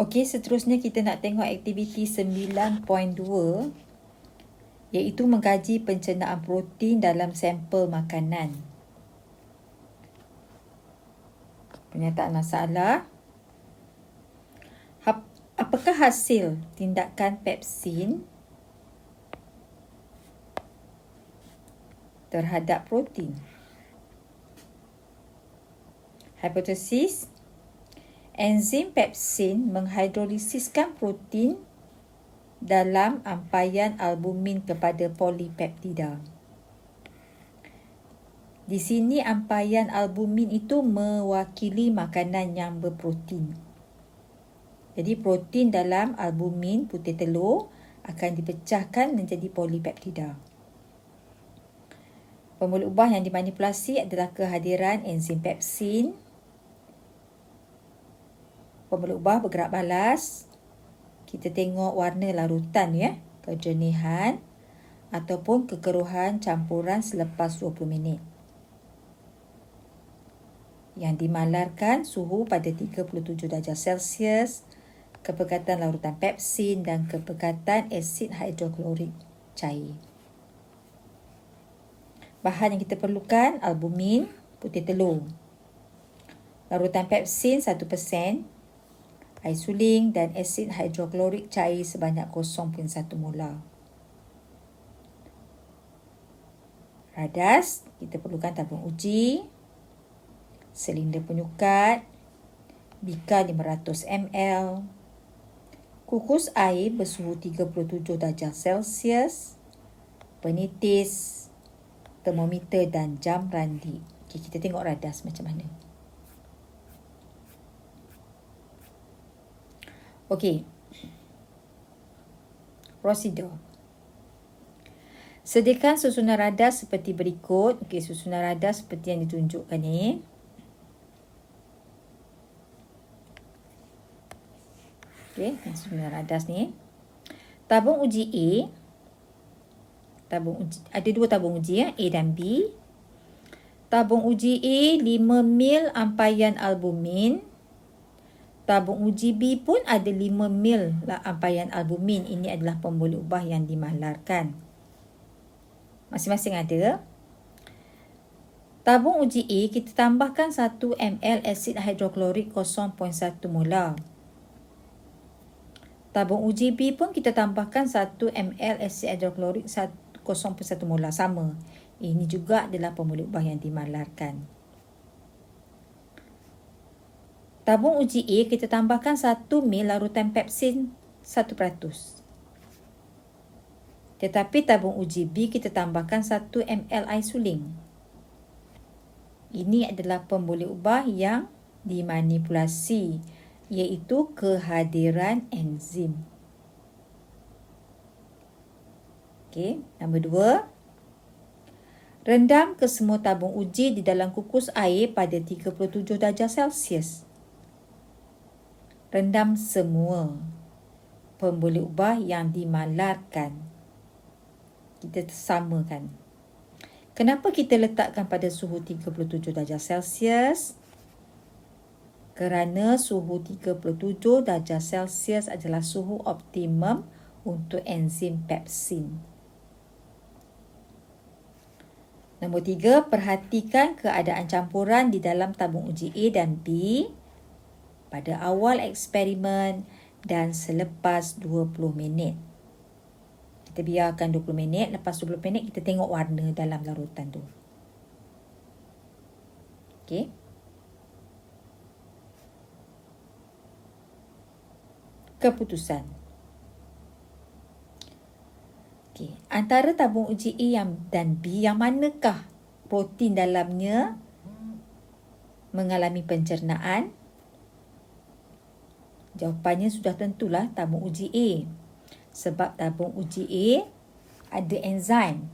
Okey, seterusnya kita nak tengok aktiviti 9.2 iaitu mengkaji pencernaan protein dalam sampel makanan. Pernyataan masalah. Apakah hasil tindakan pepsin terhadap protein? Hipotesis. Enzim pepsin menghidrolisiskan protein dalam ampaian albumin kepada polipeptida. Di sini ampaian albumin itu mewakili makanan yang berprotein. Jadi protein dalam albumin putih telur akan dipecahkan menjadi polipeptida. Pemboleh ubah yang dimanipulasi adalah kehadiran enzim pepsin. Pemboleh ubah bergerak balas. Kita tengok warna larutan ya, kejernihan ataupun kekeruhan campuran selepas 20 minit. Yang dimalarkan suhu pada 37 darjah Celsius, kepekatan larutan pepsin dan kepekatan asid hidroklorik cair. Bahan yang kita perlukan, albumin, putih telur, larutan pepsin 1%, air suling dan asid hidroklorik cair sebanyak 0.1 molar. Radas, kita perlukan tabung uji, silinder penyukat, bika 500 ml, kukus air bersuhu 37 darjah Celsius, penitis, termometer dan jam randi. Okay, kita tengok radas macam mana. Okey. Prosedur. Sediakan susunan radas seperti berikut. Okey, susunan radas seperti yang ditunjukkan ni. Okey, susunan radas ni. Tabung uji A. Ada dua tabung uji ya, A dan B. Tabung uji A 5 ml ampaian albumin. Tabung uji B pun ada 5 ml ampaian albumin. Ini adalah pemboleh ubah yang dimalarkan. Masing-masing ada. Tabung uji A kita tambahkan 1 ml asid hidroklorik 0.1 molar. Tabung uji B pun kita tambahkan 1 ml asid hidroklorik 0.1 molar. Sama. Ini juga adalah pemboleh ubah yang dimalarkan. Tabung uji A kita tambahkan 1 ml larutan pepsin 1%. Tetapi tabung uji B kita tambahkan 1 ml air suling. Ini adalah pemboleh ubah yang dimanipulasi, iaitu kehadiran enzim. Okey, nombor 2. Rendam kesemua tabung uji di dalam kukus air pada 37 darjah Celsius. Rendam semua pemboleh ubah yang dimalarkan. Kita samakan. Kenapa kita letakkan pada suhu 37 darjah Celsius? Kerana suhu 37 darjah Celsius adalah suhu optimum untuk enzim pepsin. Nombor 3, perhatikan keadaan campuran di dalam tabung uji A dan B pada awal eksperimen dan selepas 20 minit. Kita biarkan 20 minit. Lepas 20 minit, kita tengok warna dalam larutan tu. Okey. Keputusan. Okey. Antara tabung uji A dan B, yang manakah protein dalamnya mengalami pencernaan? Jawapannya sudah tentulah tabung uji A. Sebab tabung uji A ada enzim.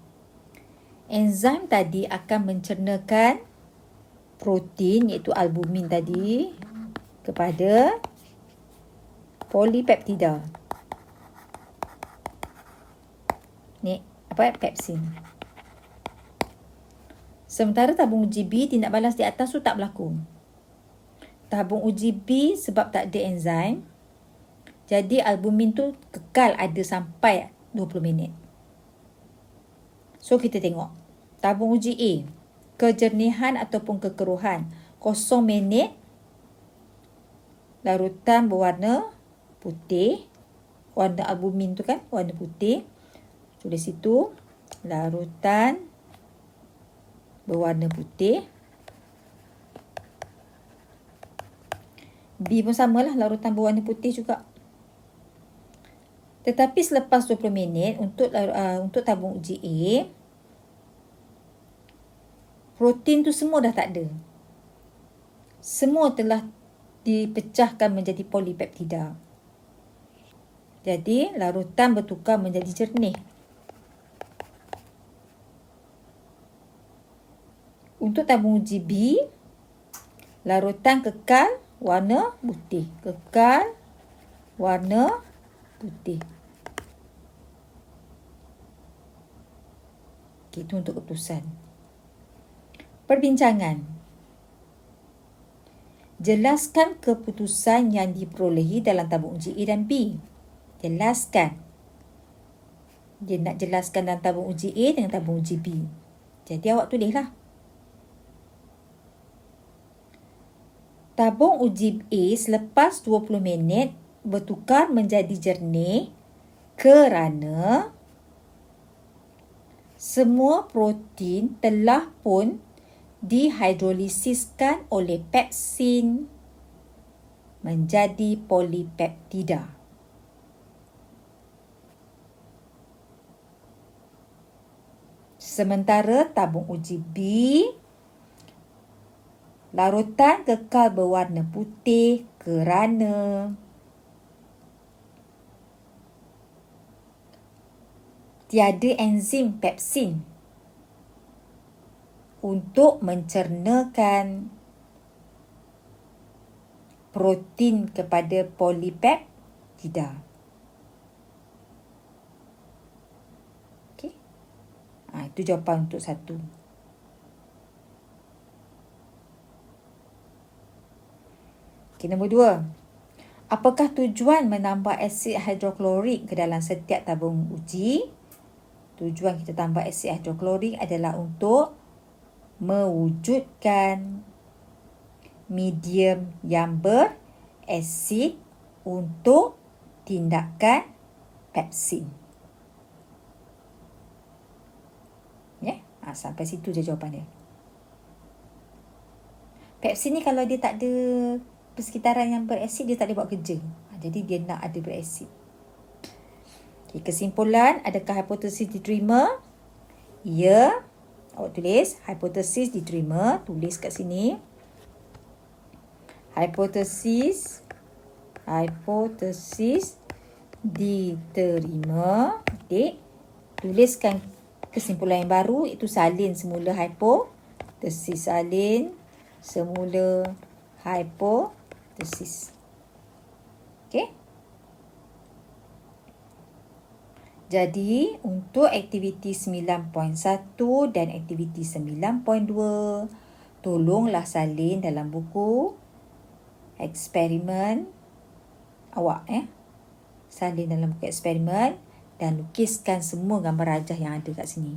Enzim tadi akan mencernakan protein iaitu albumin tadi kepada polipeptida. Ni apa? Pepsin. Sementara tabung uji B tindak balas di atas tu tak berlaku. Tabung uji B sebab tak ada enzim, Jadi albumin tu kekal ada sampai 20 minit. So kita tengok. Tabung uji A. Kejernihan ataupun kekeruhan 0 minit. Larutan berwarna putih. Warna albumin tu kan warna putih. Tulis situ. Larutan berwarna putih. B pun samalah, larutan berwarna putih juga. Tetapi selepas 20 minit untuk tabung uji A, protein tu semua dah tak ada. Semua telah dipecahkan menjadi polipeptida. Jadi larutan bertukar menjadi jernih. Untuk tabung uji B, larutan kekal warna putih. Kekal warna putih. Itu untuk keputusan. Perbincangan. Jelaskan keputusan yang diperolehi dalam tabung uji A dan B. Jelaskan. Dia nak jelaskan dalam tabung uji A dengan tabung uji B. Jadi awak tulislah. Tabung uji A selepas 20 minit bertukar menjadi jernih kerana semua protein telah pun dihidrolisiskan oleh pepsin menjadi polipeptida. Sementara tabung uji B, larutan kekal berwarna putih kerana tiada enzim pepsin untuk mencernakan protein kepada polipeptida. Okey. Itu jawapan untuk 1. Okey, nombor 2. Apakah tujuan menambah asid hidroklorik ke dalam setiap tabung uji? Tujuan kita tambah asid hidroklorik adalah untuk mewujudkan medium yang berasid untuk tindakan pepsin. Ya, sampai situ je jawapan dia. Pepsin ni kalau dia tak ada persekitaran yang berasid, dia tak boleh buat kerja. Jadi dia nak ada berasid. Okay, kesimpulan, adakah hipotesis diterima? Ya. Awak tulis, hipotesis diterima. Tulis kat sini. Hipotesis diterima. Adik, tuliskan kesimpulan yang baru. Itu salin semula hipotesis. Salin semula hipotesis. Okey. Jadi, untuk aktiviti 9.1 dan aktiviti 9.2, tolonglah salin dalam buku eksperimen awak. Salin dalam buku eksperimen dan lukiskan semua gambar rajah yang ada kat sini.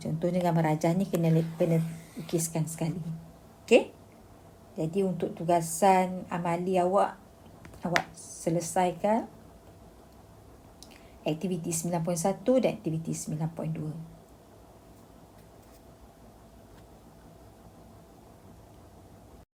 Contohnya gambar rajah ni kena lukiskan sekali. Okey? Jadi, untuk tugasan amali awak selesaikan aktiviti 9.1 dan aktiviti 9.2.